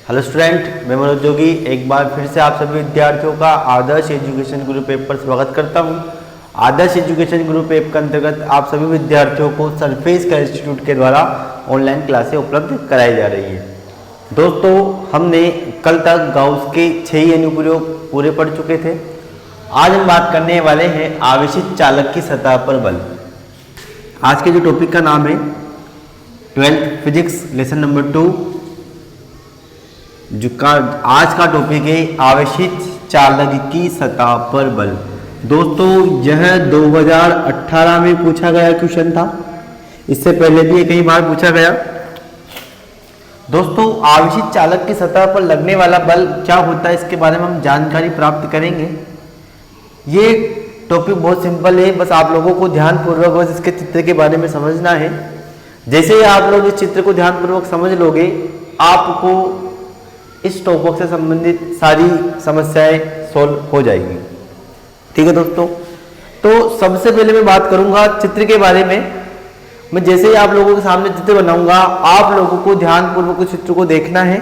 Hello student, मैं मनोज जोगी एक बार फिर से आप सभी विद्यार्थियों का आदर्श एजुकेशन ग्रुप ऐप पर स्वागत करता हूं। आदर्श एजुकेशन ग्रुप ऐप के अंतर्गत आप सभी विद्यार्थियों को सरफेस का इंस्टीट्यूट के द्वारा ऑनलाइन क्लासें उपलब्ध कराई जा रही है। दोस्तों, हमने कल तक गाउस के 6 अनुप्रयोग पूरे पढ़ चुके थे। आज हम बात करने वाले हैं आवेशित चालक की सतह पर बल। आज के जो टॉपिक का नाम है 12th फिजिक्स लेसन नंबर 2, आज का टॉपिक है आवेशित चालक की सतह पर बल। दोस्तों, यह 2018 में पूछा गया क्वेश्चन था। इससे पहले भी कई बार पूछा गया। दोस्तों, आवेशित चालक की सतह पर लगने वाला बल क्या होता है, इसके बारे में हम जानकारी प्राप्त करेंगे। ये टॉपिक बहुत सिंपल है, बस आप लोगों को ध्यानपूर्वक बस इसके चित्र के बारे में समझना है। जैसे ही आप लोग इस चित्र को ध्यानपूर्वक समझ लोगे, आपको इस टॉपिक से संबंधित सारी समस्याएं सॉल्व हो जाएगी। ठीक है दोस्तों, तो सबसे पहले मैं बात करूंगा चित्र के बारे में। मैं जैसे ही आप लोगों के सामने चित्र बनाऊंगा, आप लोगों को ध्यानपूर्वक उस चित्र को देखना है।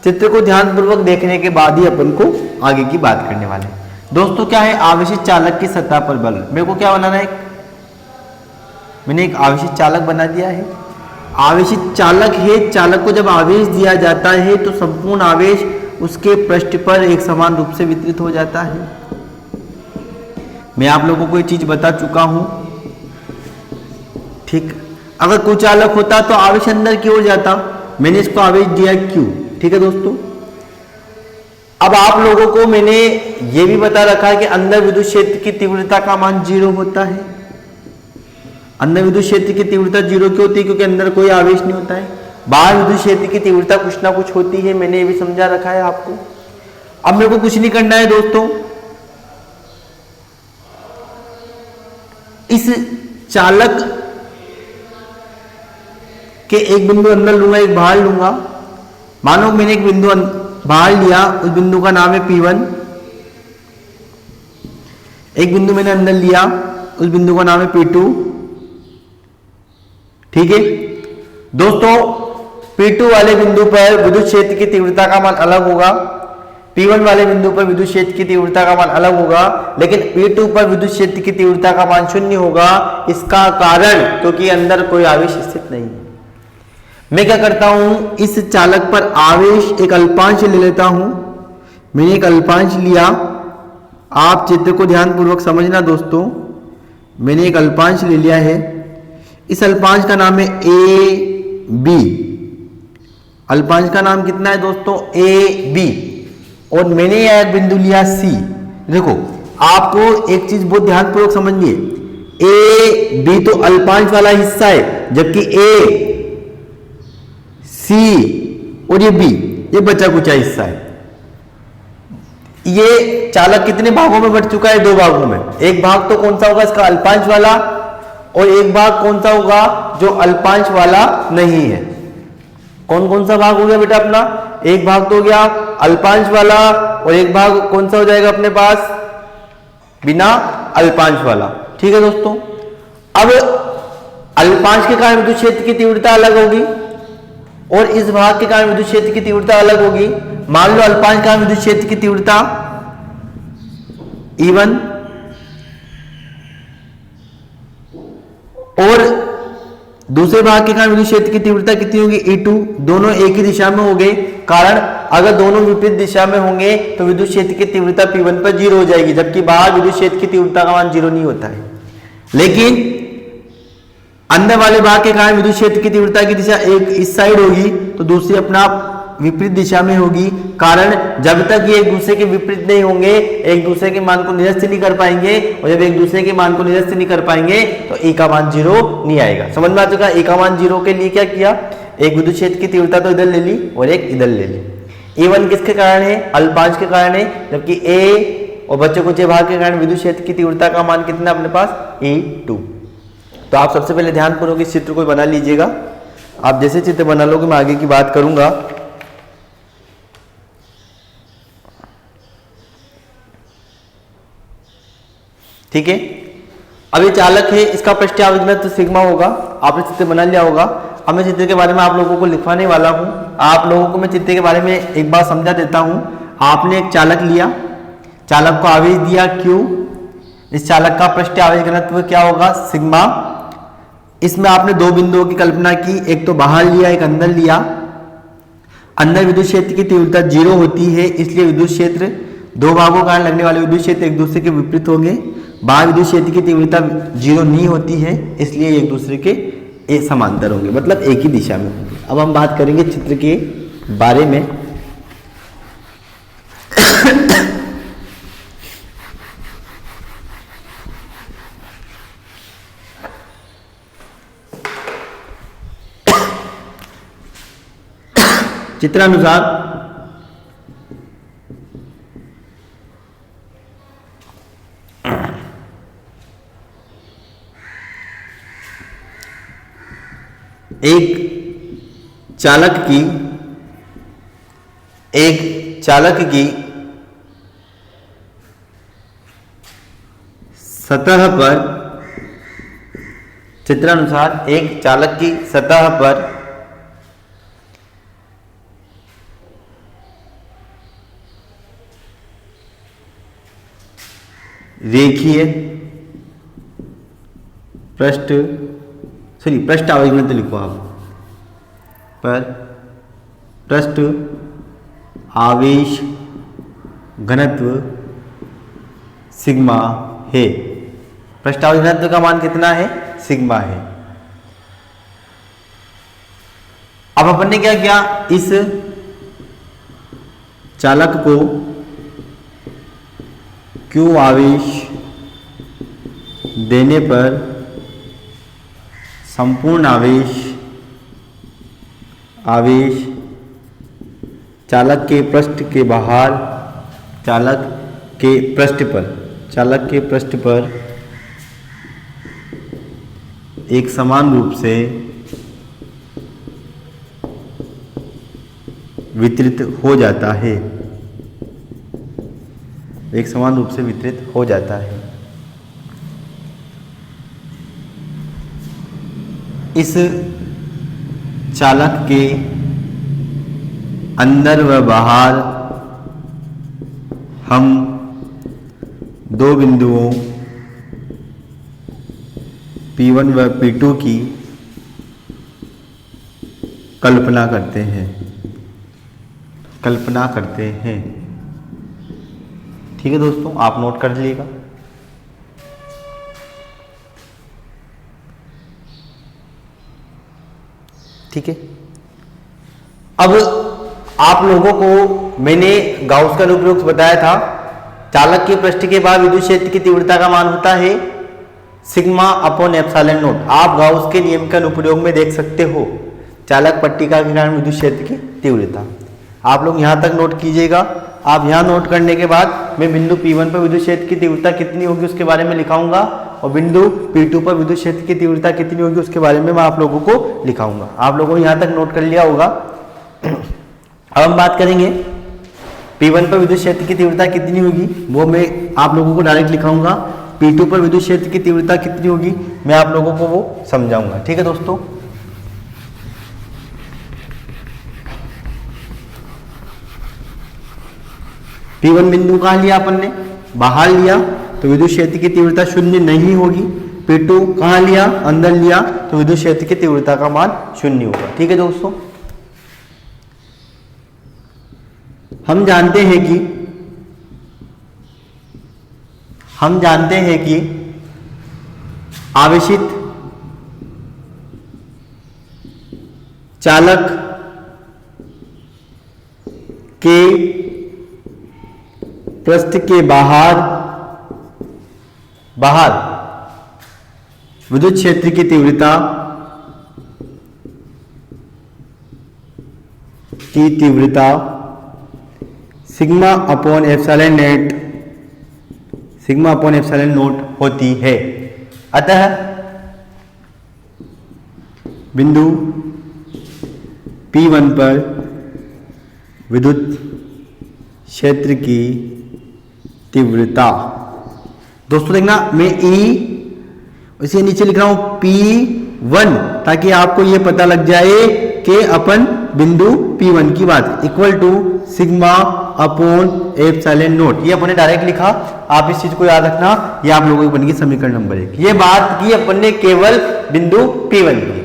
चित्र को ध्यानपूर्वक देखने के बाद ही अपन को आगे की बात करने वाले हैं। दोस्तों, क्या है आवेशित चालक की सतह पर बल? मेरे को क्या बनाना है? मैंने एक आवेशित चालक बना दिया है। आवेशित चालक है। चालक को जब आवेश दिया जाता है तो संपूर्ण आवेश उसके पृष्ठ पर एक समान रूप से वितरित हो जाता है। मैं आप लोगों को ये चीज बता चुका हूं। ठीक, अगर कुचालक होता तो आवेश अंदर की ओर जाता। मैंने इसको आवेश दिया क्यों? ठीक है दोस्तों, अब आप लोगों को मैंने ये भी बता रखा है कि अंदर विद्युत क्षेत्र की तीव्रता का मान 0 होता है। अंदर विद्युत क्षेत्र की तीव्रता 0 क्यों होती है? क्योंकि अंदर कोई आवेश नहीं होता है। बाहर विद्युत क्षेत्र की तीव्रता कुछ ना कुछ होती है, मैंने ये भी समझा रखा है आपको। अब मेरे को कुछ नहीं करना है दोस्तों। इस चालक के एक बिंदु अंदर लूंगा, एक बाहर लूंगा। मानो मैंने एक बिंदु बाहर लिया, उस बिंदु का नाम है P1। एक बिंदु मैंने अंदर लिया, उस बिंदु का नाम है P2। ठीक है दोस्तों, P2 वाले बिंदु पर विद्युत क्षेत्र की तीव्रता का मान अलग होगा। P1 वाले बिंदु पर विद्युत क्षेत्र की तीव्रता का मान अलग होगा, लेकिन P2 पर विद्युत क्षेत्र की तीव्रता का मान 0 होगा। इसका कारण क्योंकि अंदर कोई आवेश स्थित नहीं है। मैं क्या करता हूं, इस चालक पर आवेश एक अल्पांश ले लेता हूं। मैंने एक अल्पांश लिया। आप चित्र को ध्यानपूर्वक समझना दोस्तों। मैंने एक अल्पांश ले लिया है। इस अल्पांश का नाम है AB। अल्पांश का नाम कितना है दोस्तों? AB। और मैंने यह एक बिंदु लिया C। देखो, आपको एक चीज बहुत ध्यानपूर्वक समझिए। AB तो अल्पांश वाला हिस्सा है, जबकि A, C और ये B ये बचा कुचा हिस्सा है। ये चालक कितने भागों में बट चुका है? 2 भागों में। एक भाग तो कौन सा होगा? इसका अल्पांश वाला। और एक भाग कौन सा होगा? जो अल्पांश वाला नहीं है। कौन कौन सा भाग हो गया बेटा अपना? एक भाग तो हो गया अल्पांश वाला, और एक भाग कौन सा हो जाएगा अपने पास? बिना अल्पांश वाला। ठीक है दोस्तों, अब अल्पांश के कारण विद्युत क्षेत्र की तीव्रता अलग होगी और इस भाग के कारण विद्युत क्षेत्र की तीव्रता अलग होगी। मान लो अल्पांश के कारण विद्युत क्षेत्र की तीव्रता E1 और दूसरे भाग के कारण विद्युत क्षेत्र की तीव्रता कितनी होगी? E2। दोनों एक ही दिशा में हो गए। कारण अगर दोनों विपरीत दिशा में होंगे तो विद्युत क्षेत्र की तीव्रता P1 पर 0 हो जाएगी, जबकि बाहर विद्युत क्षेत्र की तीव्रता का मान 0 नहीं होता है। लेकिन अंदर वाले भाग के कारण विद्युत क्षेत्र की तीव्रता की दिशा एक इस साइड होगी तो दूसरी अपना विपरीत दिशा में होगी। कारण जब तक ये एक दूसरे के विपरीत नहीं होंगे, एक दूसरे के मान को निरस्त नहीं कर पाएंगे, और जब एक दूसरे के मान को निरस्त नहीं कर पाएंगे तो E का मान 0 नहीं आएगा। समझ में आ चुका? E का मान 0 के लिए क्या किया? एक विद्युत क्षेत्र की तीव्रता तो इधर ले ली और एक इधर ले ली। E1 किसके कारण है? अल्पांश के कारण है, जबकि A और बच्चे कुचे भाग के कारण विद्युत क्षेत्र की तीव्रता का मान कितना अपने पास? E2। तो आप सबसे पहले ध्यानपूर्वक इस चित्र को बना लीजिएगा। आप जैसे चित्र बना लोगे मैं आगे की बात करूंगा। ठीक है, अब ये चालक है, इसका पृष्ठीय आवेश घनत्व सिग्मा होगा। आपने चित्र बना लिया होगा। अब मैं चित्र के बारे में आप लोगों को लिखवाने वाला हूँ। आप लोगों को मैं चित्र के बारे में एक बार समझा देता हूँ। आपने एक चालक लिया, चालक को आवेश दिया Q, इस चालक का पृष्ठ आवेश घनत्व क्या होगा, सिग्मा। इसमें आपने दो बिंदुओं की कल्पना की, एक तो बाहर लिया, एक अंदर लिया। अंदर विद्युत क्षेत्र की तीव्रता 0 होती है, इसलिए विद्युत क्षेत्र दो भागों कारण लगने वाले विद्युत क्षेत्र एक दूसरे के विपरीत होंगे। बाहर विद्युत क्षेत्र की तीव्रता 0 नहीं होती है, इसलिए एक दूसरे के समांतर होंगे, मतलब एक ही दिशा में होंगे। अब हम बात करेंगे चित्र के बारे में। चित्रानुसार एक चालक की सतह पर, चित्रानुसार एक चालक की सतह पर रेखीय पृष्ठ आवेश घनत्व लिखो आप, पर पृष्ठ आवेश घनत्व सिग्मा है। पृष्ठ आवेश घनत्व का मान कितना है, सिग्मा है। अब अपन ने क्या किया, इस चालक को Q आवेश देने पर संपूर्ण आवेश चालक के पृष्ठ के बाहर, चालक के पृष्ठ पर एक समान रूप से वितरित हो जाता है, एक समान रूप से वितरित हो जाता है। इस चालक के अंदर व बाहर हम दो बिंदुओं P1 व P2 की कल्पना करते हैं। ठीक है दोस्तों, आप नोट कर लीजिएगा। ठीक है, अब आप लोगों को मैंने गाउस का अनुप्रयोग बताया था। चालक के पृष्ठ के बाद विद्युत क्षेत्र की तीव्रता का मान होता है सिग्मा अपॉन एप्सिलॉन नॉट। आप गाउस के नियम का अनुप्रयोग में देख सकते हो, चालक पट्टिका के कारण विद्युत क्षेत्र की तीव्रता। आप लोग यहां तक नोट कीजिएगा। आप यहां नोट करने के बाद मैं बिंदु P1 पर विद्युत क्षेत्र की तीव्रता कितनी होगी उसके बारे में लिखाऊंगा, और बिंदु P2 पर विद्युत क्षेत्र की तीव्रता कितनी होगी उसके बारे में मैं आप लोगों को लिखाऊंगा। आप लोगों ने यहां तक नोट कर लिया होगा। अब हम बात करेंगे P1 पर विद्युत क्षेत्र की तीव्रता कितनी होगी, वो मैं आप लोगों को डायरेक्ट लिखाऊंगा। P2 पर विद्युत क्षेत्र की तीव्रता कितनी होगी मैं आप लोगों को वो समझाऊंगा। ठीक है दोस्तों, P1 बिंदु कहाँ लिया अपन ने, बाहर लिया, तो विद्युत क्षेत्र की तीव्रता 0 नहीं होगी। P2 कहाँ लिया, अंदर लिया, तो विद्युत क्षेत्र की तीव्रता का मान 0 होगा। ठीक है दोस्तों, हम जानते हैं कि आवेशित चालक के पृष्ठ के बाहर विद्युत क्षेत्र की तीव्रता सिग्मा अपॉन एप्सिलॉन नॉट होती है। अतः बिंदु P1 पर विद्युत क्षेत्र की तीव्रता, दोस्तों देखना मैं E इसे नीचे लिख रहा हूं P P1, ताकि आपको ये पता लग जाए कि अपन बिंदु P1 की बात equal to sigma upon epsilon not. ये अपने डायरेक्ट लिखा, आप इस चीज को याद रखना, ये आप लोगों की बन गई समीकरण नंबर 1। ये बात की अपन ने केवल बिंदु P1 की।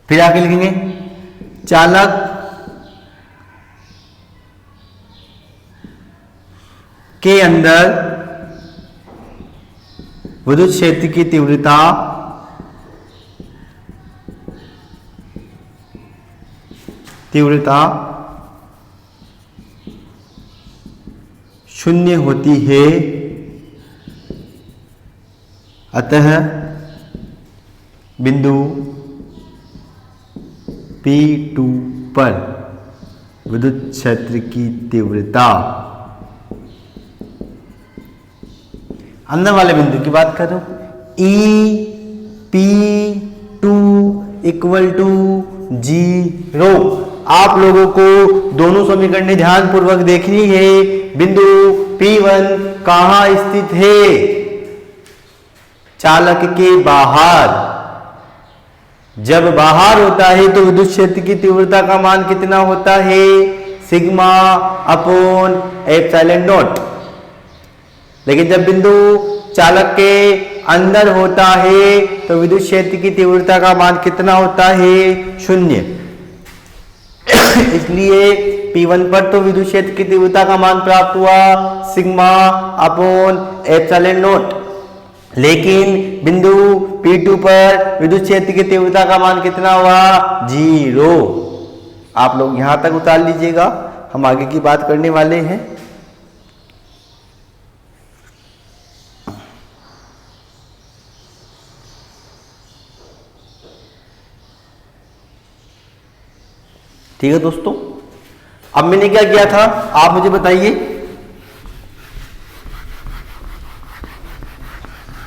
फिर आगे लिखेंगे चालक के अंदर विद्युत क्षेत्र की तीव्रता शून्य होती है, अतः बिंदु P2 पर विद्युत क्षेत्र की तीव्रता, अंदर वाले बिंदु की बात करो, EP2 इक्वल टू 0। आप लोगों को दोनों समीकरण ध्यान पूर्वक देखनी है। बिंदु P1 कहां स्थित है? चालक के बाहर। जब बाहर होता है तो विद्युत क्षेत्र की तीव्रता का मान कितना होता है? Sigma upon epsilon not. लेकिन जब बिंदु चालक के अंदर होता है तो विद्युत क्षेत्र की तीव्रता का मान कितना होता है? 0। इसलिए P1 पर तो विद्युत क्षेत्र की तीव्रता का मान प्राप्त हुआ सिग्मा अपॉन एप्सिलॉन नॉट। लेकिन बिंदु P2 पर विद्युत क्षेत्र की तीव्रता का मान कितना हुआ? 0। आप लोग यहां तक उतार लीजिएगा, हम आगे की बात करने वाले हैं। ठीक है दोस्तों, अब मैंने क्या किया था आप मुझे बताइए।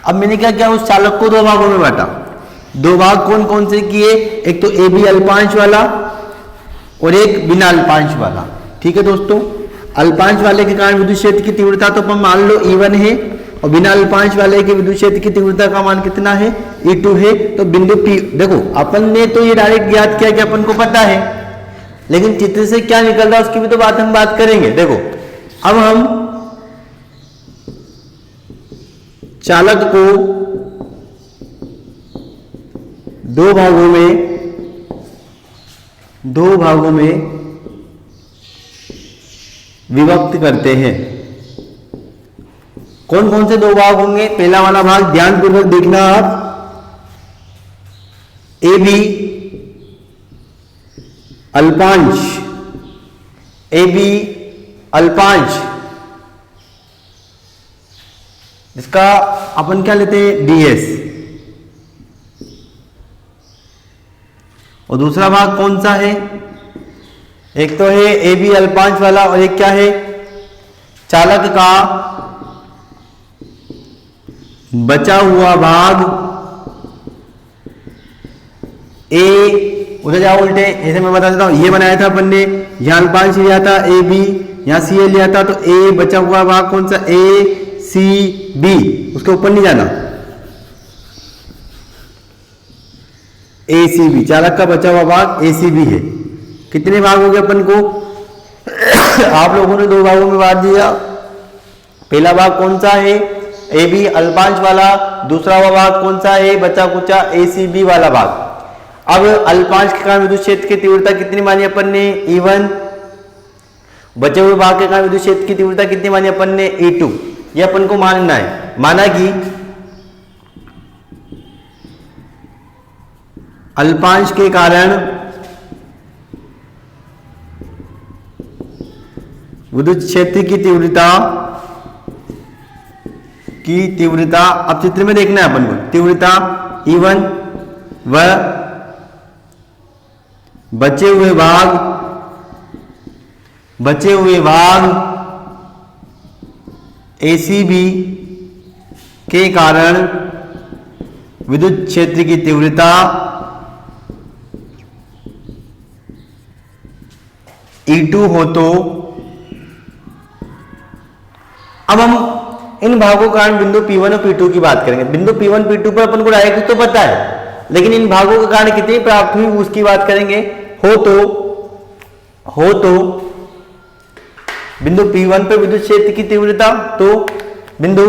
अब मैंने क्या किया, उस चालक को दो भागों में बांटा। दो भाग कौन कौन से किए? एक तो ए बी अल्पांश वाला और एक बिना अल्पांश वाला। ठीक है दोस्तों, अल्पांश वाले के कारण विद्युत क्षेत्र की तीव्रता तो अपन मान लो E1 है, और बिना अल्पांश वाले के विद्युत क्षेत्र की तीव्रता का मान कितना है? E2 है। तो बिंदु P, देखो अपन ने तो ये डायरेक्ट ज्ञात किया कि अपन को पता है, लेकिन चित्र से क्या निकल रहा है उसकी भी तो हम बात करेंगे। देखो, अब हम चालक को दो भागों में विभक्त करते हैं। कौन कौन से दो भाग होंगे? पहला वाला भाग ध्यानपूर्वक देखना आप, ए बी अल्पांश, इसका अपन क्या लेते हैं? DS। और दूसरा भाग कौन सा है? एक तो है AB अल्पांश वाला, और एक क्या है? चालक का बचा हुआ भाग A। उधर जाओ उल्टे, ऐसे मैं बता देता हूं। ये बनाया था अपन ने, यहां अल्पांश लिया था AB, यहां CA लिया था, तो A बचा हुआ भाग कौन सा? ACB। उसके ऊपर नहीं जाना, ACB चालक का बचा हुआ भाग ACB है। कितने भाग हो गए अपन को? आप लोगों ने दो भागों में बांट दिया। पहला भाग कौन सा है? AB अल्पांश वाला। दूसरा हुआ भाग कौन सा है? बचा कुचा ACB वाला भाग। अब अल्पांश के कारण विद्युत क्षेत्र की तीव्रता कितनी मानी अपन ने? E1। बचे हुए भाग के कारण विद्युत क्षेत्र की तीव्रता कितनी मानी अपन ने? E2। ये अपन को मानना है। माना कि अल्पांश के कारण विद्युत क्षेत्र की तीव्रता अब चित्र में देखना है अपन को। तीव्रता E1 व बचे हुए भाग ACB के कारण विद्युत क्षेत्र की तीव्रता E2 हो। तो अब हम इन भागों के कारण बिंदु P1 और P2 की बात करेंगे। बिंदु P1 P2 पर अपन को डायरेक्ट तो पता है, लेकिन इन भागों के कारण कितनी प्राप्त हुई उसकी बात करेंगे। हो तो बिंदु P1 पर विद्युत क्षेत्र की तीव्रता, तो बिंदु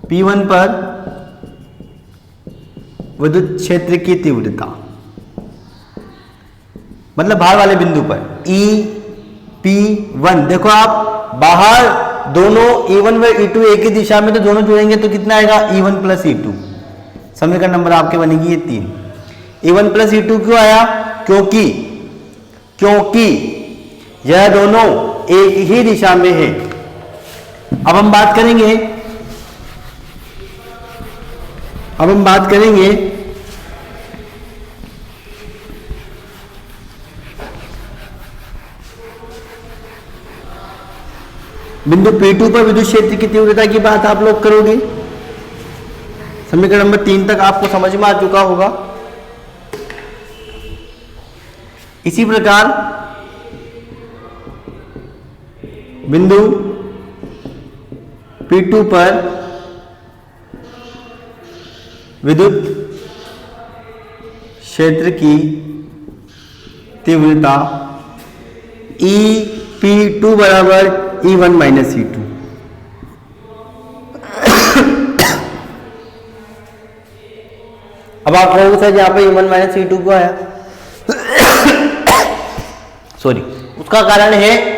P1 पर विद्युत क्षेत्र की तीव्रता मतलब बाहर वाले बिंदु पर EP1, देखो आप बाहर दोनों E1 व E2 एक ही दिशा में, तो दोनों जुड़ेंगे तो कितना आएगा E1 प्लस E2। समीकरण नंबर आपके बनेगी ये 3। E1 प्लस E2 क्यों आया? क्योंकि यह दोनों एक ही दिशा में है। अब हम बात करेंगे बिंदु P2 पर विद्युत क्षेत्र की तीव्रता की बात आप लोग करोगे। समीकरण नंबर 3 तक आपको समझ में आ चुका होगा। इसी प्रकार बिंदु P2 पर विद्युत क्षेत्र की तीव्रता EP2 बराबर E1 माइनस E2। अब आप कहोगे सर यहाँ पे E1 माइनस E2 को आया सॉरी, उसका कारण है